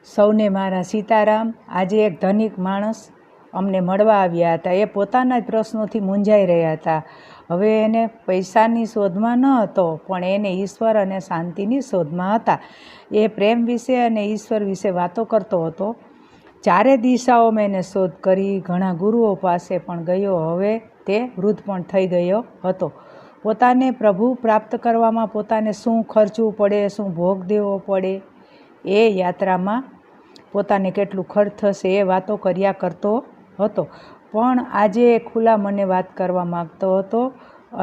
સૌને મારા સીતારામ। આજે એક ધનિક માણસ અમને મળવા આવ્યા હતા। એ પોતાના જ પ્રશ્નોથી મૂંઝાઈ રહ્યા હતા। હવે એને પૈસાની શોધમાં ન હતો, પણ એને ઈશ્વર અને શાંતિની શોધમાં હતા। એ પ્રેમ વિશે અને ઈશ્વર વિશે વાતો કરતો હતો। ચારે દિશાઓમાં એને શોધ કરી, ઘણા ગુરુઓ પાસે પણ ગયો। હવે તે વૃદ્ધ પણ થઈ ગયો હતો। પોતાને પ્રભુ પ્રાપ્ત કરવામાં પોતાને શું ખર્ચવું પડે, શું ભોગ દેવો પડે, એ યાત્રામાં પોતાને કેટલું ખર્ચ થશે એ વાતો કર્યા કરતો હતો। પણ આજે ખુલ્લા મને વાત કરવા માગતો હતો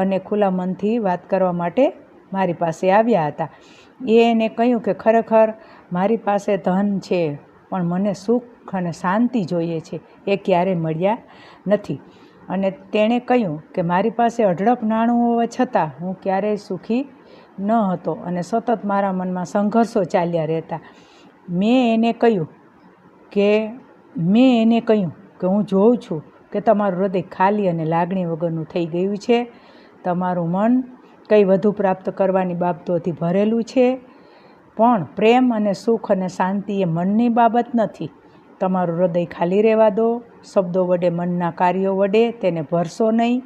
અને ખુલ્લા મનથી વાત કરવા માટે મારી પાસે આવ્યા હતા। એને કહ્યું કે ખરેખર મારી પાસે ધન છે, પણ મને સુખ અને શાંતિ જોઈએ છે, એ ક્યારેય મળ્યા નથી। અને તેણે કહ્યું કે મારી પાસે અઢળક નાણું હોવા છતાં હું ક્યારેય સુખી ન હતો અને સતત મારા મનમાં સંઘર્ષો ચાલ્યા રહેતા। મેં એને કહ્યું કે હું જોઉં છું કે તમારું હૃદય ખાલી અને લાગણી વગરનું થઈ ગયું છે। તમારું મન કંઈ વધુ પ્રાપ્ત કરવાની બાબતોથી ભરેલું છે, પણ પ્રેમ અને સુખ અને શાંતિ એ મનની બાબત નથી। તમારું હૃદય ખાલી રહેવા દો। શબ્દો વડે, મનના કાર્યો વડે તેને ભરશો નહીં।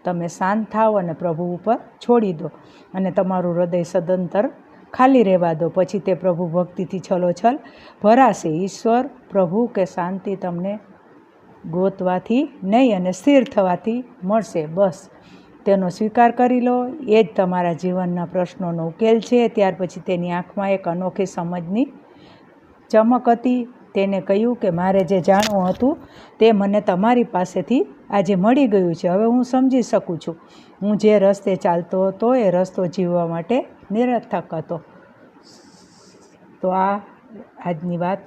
તમે શાંત થાવ અને પ્રભુ ઉપર છોડી દો અને તમારું હૃદય સદંતર ખાલી રહેવા દો। પછી તે પ્રભુ ભક્તિથી છલોછલ ભરાશે। ઈશ્વર, પ્રભુ કે શાંતિ તમને ગોતવાથી નહીં અને સ્થિર થવાથી મળશે। બસ તેનો સ્વીકાર કરી લો। એ જ તમારા જીવનના પ્રશ્નોનો ઉકેલ છે। ત્યાર પછી તેની આંખમાં એક અનોખી સમજની ચમક હતી। તેને કહ્યું કે મારે જે જાણવું હતું તે મને તમારી પાસેથી આજે મળી ગયું છે। હવે હું સમજી શકું છું, હું જે રસ્તે ચાલતો હતો એ રસ્તો જીવવા માટે નિરર્થક હતો। તો આ આજની વાત